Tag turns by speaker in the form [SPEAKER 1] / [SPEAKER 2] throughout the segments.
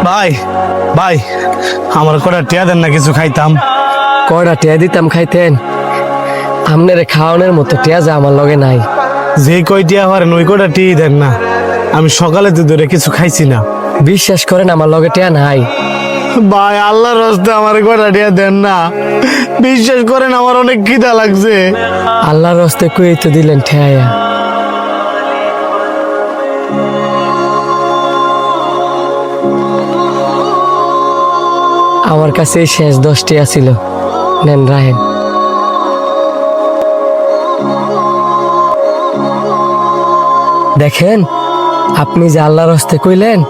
[SPEAKER 1] ভাই ভাই আমার কটা টিয়া দেন না, কিছু খাইতাম।
[SPEAKER 2] কয়টা টিয়া দিতাম খাইতেন? আপনারে খাওয়ানোর মতো টিয়া যা আমার লগে নাই।
[SPEAKER 1] যে কয় টিয়া পারেন ওই কটা টিয়া দেন না, আমি সকালে তো ধরে কিছু খাইছি না।
[SPEAKER 2] বিশ্বাস করেন আমার লগে টিয়া নাই।
[SPEAKER 1] ভাই আল্লাহর রাস্তে আমার কটা টিয়া দেন না, বিশ্বাস করেন আমার অনেক খিদা লাগছে।
[SPEAKER 2] আল্লাহর হস্তে কই তো দিলেন ঠেয়া। আমার কাছে এই শেষ 10 টিয়া ছিল, নেন রাহেন। দেখেন আপনি যে আল্লাহর হস্তে কইলেন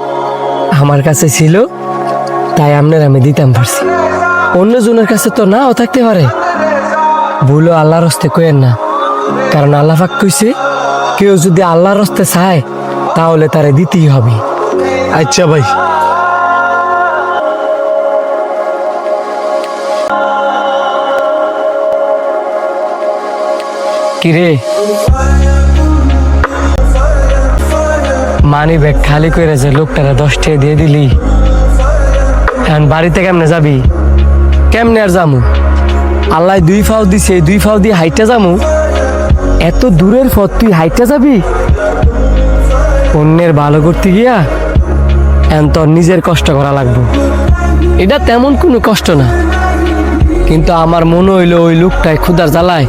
[SPEAKER 2] আমার কাছে ছিল, তাই আপনার আমি দিতাম পারছি। অন্য জনের কাছে তো নাও থাকতে পারে। ভুলো আল্লাহর হস্তে কইেন না, কারণ আল্লাহ পাক কইছে কেউ যদি আল্লাহর হস্তে চায় তাহলে তারে দিতেই হবে।
[SPEAKER 1] আচ্ছা ভাই।
[SPEAKER 2] কিরে মানি ব্যাগ খালি করে যে লোকটারা 10 টাকা দিয়ে দিলি, এখন বাড়িতে কেমনে যাবি? কেমনে আর যামু? আল্লাহ 2 ফাও দিছে, 2 ফাও দিয়ে হাইটা যামু? এত দূরের পথ তুই হাইটা যাবি? অন্যের ভালো করতে গিয়া এখন তোর নিজের কষ্ট করা লাগবে। এটা তেমন কোনো কষ্ট না, কিন্তু আমার মনে হইলো ওই লোকটায় ক্ষুধার জ্বালায়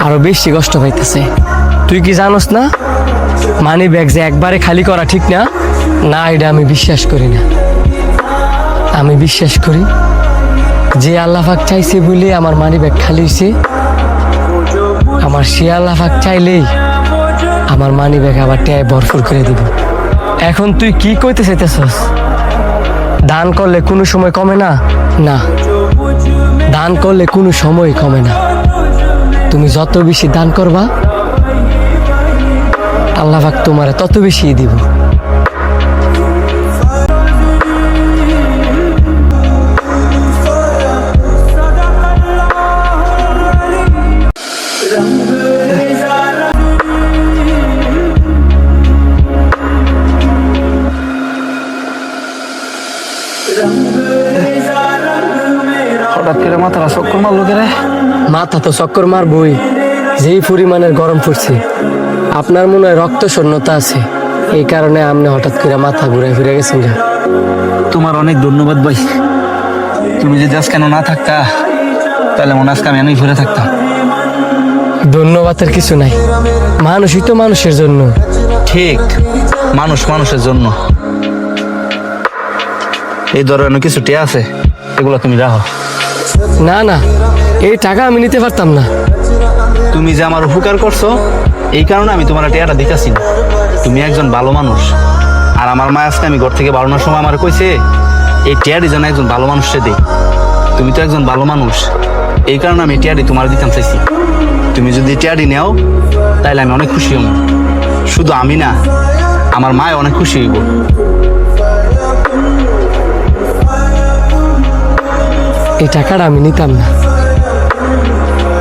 [SPEAKER 2] আরো বেশি কষ্ট পাইতেছে। তুই কি জানোস না মানি ব্যাগ যে একবারে খালি করা ঠিক না? না, এটা আমি বিশ্বাস করি না। আমি বিশ্বাস করি যে আল্লাহ পাক চাইছে বলে আমার মানি ব্যাগ খালি হয়েছে, আমার সে আল্লাহ পাক চাইলেই আমার মানি ব্যাগ আবার ট্যায় ভরপুর করে দিব। এখন তুই কি কইতে চাইতেছস? দান করলে কোনো সময় কমে না? না, দান করলে কোনো সময় কমে না। তুমি যত বেশি দান করবা আল্লাহ পাক তোমারে তত বেশি দিব।
[SPEAKER 1] হঠাৎ করে মাথাটা চক্কর মারলো কে রে?
[SPEAKER 2] মাথা তো চক্কর মারবই, যেই পরিমাণের গরম পড়ছে। আপনার মনে হয় রক্ত শূন্যতা আছে, এই কারণে আপনি হঠাৎ করে মাথা ঘুরে ফিরে গেছেন। যা,
[SPEAKER 3] তোমার অনেক ধন্যবাদ ভাই। তুমি যদি আজ কেন না থাকতা তাহলে মনে আজকে আমি অনেক ঘুরে থাকতাম।
[SPEAKER 2] ধন্যবাদের কিছু নাই, মানুষই তো মানুষের জন্য।
[SPEAKER 3] ঠিক, মানুষ মানুষের জন্য। এই ধরনের কিছু টিয়া আছে, এগুলো তুমি রাখো।
[SPEAKER 2] না না, এই টাকা আমি নিতে পারতাম না।
[SPEAKER 3] তুমি যে আমার উপকার করছো এই কারণে আমি তোমার টিয়াটা দিতেছি না। তুমি একজন ভালো মানুষ, আর আমার মা আজকে আমি ঘর থেকে বাড়ানোর সময় আমার কইছে এই টিয়ারি যেন একজন ভালো মানুষকে দেই। তুমি তো একজন ভালো মানুষ, এই কারণে আমি টিয়ারি তোমার দিতাম চাইছি। তুমি যদি টিয়ারি নেও তাহলে আমি অনেক খুশি হব। শুধু আমি না, আমার মা অনেক খুশি হইব।
[SPEAKER 2] এই টাকাটা আমি নিতাম না।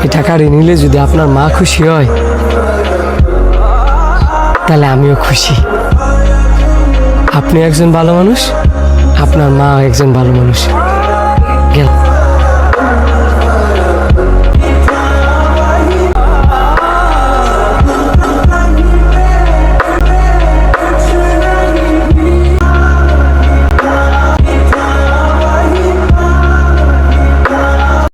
[SPEAKER 2] এই টাকাটা নিলে যদি আপনার মা খুশি হয় তাহলে আমিও খুশি। আপনি একজন ভালো মানুষ, আপনার মা একজন ভালো মানুষ। গেল।